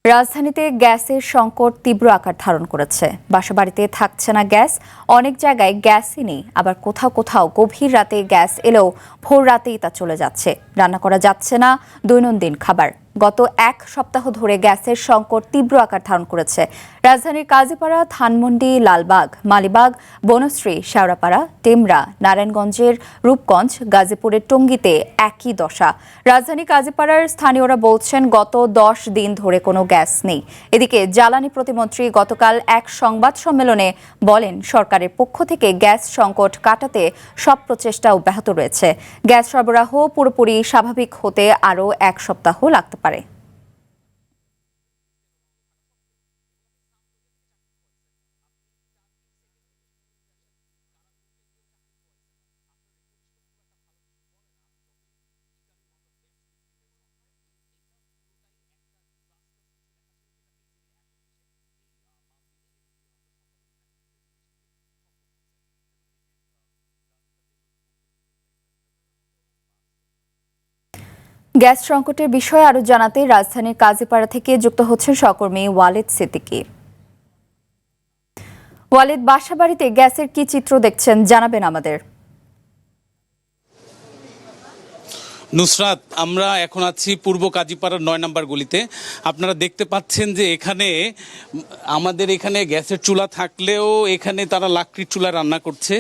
রাজধানীতে গ্যাসের সংকট তীব্র আকার ধারণ করেছে। বাসাবাড়িতে থাকছে না গ্যাস, অনেক জায়গায় গ্যাসই নেই, আবার কোথাও কোথাও গভীর রাতে গ্যাস এলেও ভোর রাতেই তা চলে যাচ্ছে। রান্না করা যাচ্ছে না দৈনন্দিন খাবার। গত এক সপ্তাহ ধরে গ্যাসের সংকট তীব্র আকার ধারণ করেছে। রাজধানীর কাজীপাড়া, ধানমন্ডি, লালবাগ, মালিবাগ, বনশ্রী, শেওড়াপাড়া, টেমরা, নারায়ণগঞ্জের রূপগঞ্জ, গাজীপুরের টঙ্গীতে একই দশা। রাজধানী কাজীপাড়ার স্থানীয়রা বলছেন গত 10 দিন ধরে কোনো গ্যাস নেই। এদিকে জ্বালানি প্রতিমন্ত্রী গতকাল এক সংবাদ সম্মেলনে বলেন, সরকারের পক্ষ থেকে গ্যাস সংকট কাটাতে সব প্রচেষ্টা অব্যাহত রয়েছে। গ্যাস সরবরাহ পুরোপুরি স্বাভাবিক হতে আরও এক সপ্তাহ লাগতে পারে। গ্যাস সংকটের বিষয়ে আরো জানাতে রাজধানীর কাজীপাড়া থেকে যুক্ত হচ্ছেন সহকর্মী ওয়ালিদ সিদ্দিকী। ওয়ালিদ, বাসাবাড়িতে গ্যাসের কি চিত্র দেখছেন জানাবেন আমাদের। নুসরাত, আমরা এখন আছি পূর্ব কাজীপাড়ার 9 নম্বর গলিতে। আপনারা দেখতে পাচ্ছেন যে আমাদের এখানে গ্যাসের চুলা থাকলেও এখানে তারা লাকড়ির চুলায় রান্না করছে।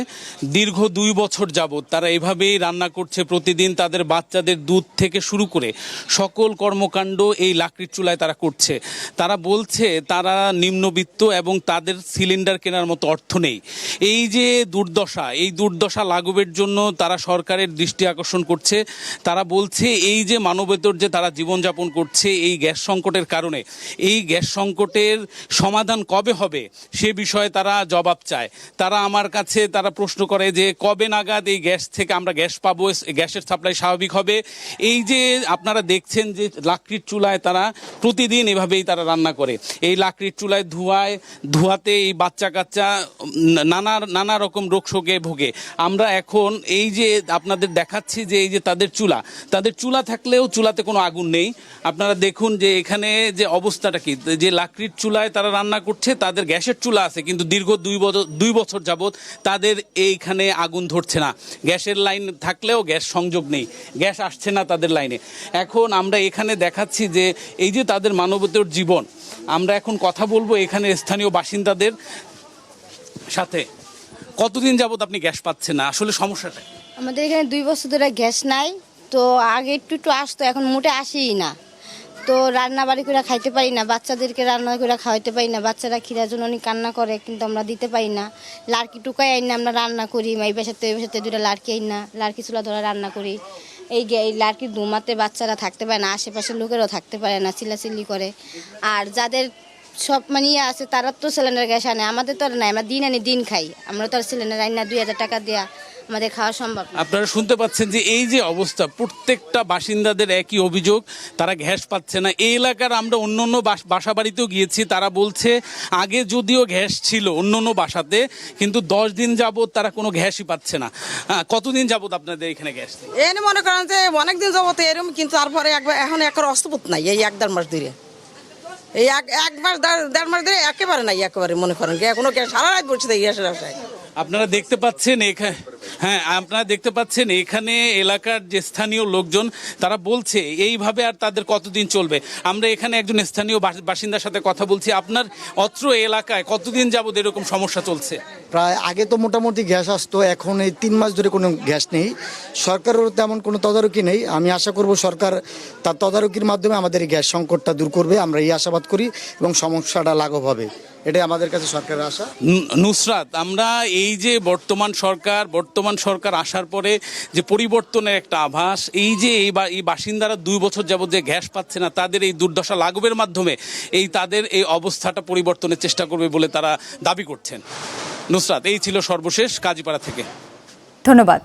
দীর্ঘ 2 বছর যাবৎ তারা এভাবেই রান্না করছে। প্রতিদিন তাদের বাচ্চাদের দুধ থেকে শুরু করে সকল কর্মকাণ্ড এই লাকড়ির চুলায় তারা করছে। তারা বলছে তারা নিম্নবিত্ত এবং তাদের সিলিন্ডার কেনার মতো অর্থ নেই। এই যে এই দুর্দশা লাঘবের জন্য তারা সরকারের দৃষ্টি আকর্ষণ করছে। তারা বলছে এই যে মানবেতর যে তারা জীবনযাপন করছে এই গ্যাস সংকটের কারণে, এই গ্যাস সংকটের সমাধান কবে হবে সে বিষয়ে তারা জবাব চায়। তারা আমার কাছে প্রশ্ন করে যে কবে নাগাদ এই গ্যাস থেকে আমরা গ্যাস পাবো, গ্যাসের সাপ্লাই স্বাভাবিক হবে। এই যে আপনারা দেখছেন যে লাকড়ির চুলায় তারা প্রতিদিন এভাবেই তারা রান্না করে। এই লাকড়ির চুলায় ধোঁয়াতে এই বাচ্চা কাচ্চা নানা রকম রোগ শোকে ভোগে। আমরা এখন এই যে আপনাদের দেখাচ্ছি যে এই যে তাদের চুলা থাকলেও চুলাতে কোনো আগুন নেই। আপনারা দেখুন যে এখানে যে অবস্থাটা কি, যে লাকড়ির চুলায় তারা রান্না করছে, তাদের গ্যাসের চুলা আছে কিন্তু দীর্ঘ 2 বছর যাবৎ তাদের এইখানে আগুন ধরছে না। গ্যাসের লাইন থাকলেও গ্যাস সংযোগ নেই, গ্যাস আসছে না তাদের লাইনে। এখন আমরা এখানে দেখাচ্ছি যে এই যে তাদের মানবতার জীবন, আমরা এখন কথা বলবো এখানে স্থানীয় বাসিন্দাদের সাথে। কতদিন যাবৎ আপনি গ্যাস পাচ্ছেন না, আসলে সমস্যাটা? আমাদের এখানে 2 বছর ধরে গ্যাস নাই। তো আগে একটু আসতো, এখন মোটে আসেই না। তো রান্না বাড়ি করে খাইতে পারি না, বাচ্চাদেরকে রান্না করে খাওয়াইতে পারি না। বাচ্চারা খিদার জন্য অনেক কান্না করে, কিন্তু আমরা দিতে পারি না। লাড়কি টুকাই আইন না আমরা রান্না করি, এই বাসাতে 2টা লাড়কি আইন না, লাড়কি চুলা ধরে রান্না করি। এই লাড়কি ধুমাতে বাচ্চারা থাকতে পারে না, আশেপাশের লোকেরাও থাকতে পারে না, চিল্লাচিল্লি করে। আর যাদের সব আছে তারা তো সিলিন্ডার গ্যাস আনে, আমাদের তো আর নাই। আমরা দিন আনি দিন খাই, আমরা তো আর সিলিন্ডার আনি না। 2000 টাকা দেওয়া আমাদের খাওয়া সম্ভব। আপনারা শুনতে পাচ্ছেন যে এই যে অবস্থা, প্রত্যেকটা বাসিন্দাদের একই অভিযোগ, তারা গ্যাস পাচ্ছে না। এই এলাকার আমরা অন্য বাসা বাড়িতেও গিয়েছি, তারা বলছে আগে যদিও গ্যাস ছিল অন্য বাসাতে, কিন্তু 10 দিন যাবত তারা কোনো গ্যাসই পাচ্ছে না। কতদিন যাবত আপনাদের এখানে গ্যাস? এই মনে করেন যে অনেকদিন যাবত এরকম, কিন্তু তারপরে এখন একবার অস্তপত নাই। এই 1-1.5 মাস ধরে, এই 1-1.5 মাস ধরে একেবারে নাই, একেবারে মনে করেন এখনো সারা রাত বসে থাকি গ্যাসের আশায়। আপনারা দেখতে পাচ্ছেন এখানে এলাকার যে স্থানীয় লোকজন তারা বলছে এইভাবে আর তাদের কতদিন চলবে। আমরা এখানে একজন স্থানীয় বাসিন্দার সাথে কথা বলছি। আপনার অত্র এলাকায় কতদিন যাবত এরকম সমস্যা চলছে? প্রায় আগে তো মোটামুটি গ্যাস আসতো, এখন এই 3 মাস ধরে কোনো গ্যাস নেই। সরকারের তেমন কোনো তদারকি নেই। আমি আশা করব সরকার তার তদারকির মাধ্যমে আমাদের এই গ্যাস সংকটটা দূর করবে, আমরা এই আশাবাদ করি, এবং সমস্যাটা লাঘব হবে, এটাই আমাদের কাছে সরকারের আশা। নুসরাত, আমরা এই যে বর্তমান সরকার আসার পরে যে পরিবর্তনের একটা আভাস, এই যে এই বাসিন্দারা 2 বছর যাবত যে গ্যাস পাচ্ছে না, তাদের এই দুর্দশা লাঘবের মাধ্যমে তাদের এই অবস্থাটা পরিবর্তনের চেষ্টা করবে বলে তারা দাবি করছেন। নুসরাত, এই ছিল সর্বশেষ কাজীপাড়া থেকে। ধন্যবাদ।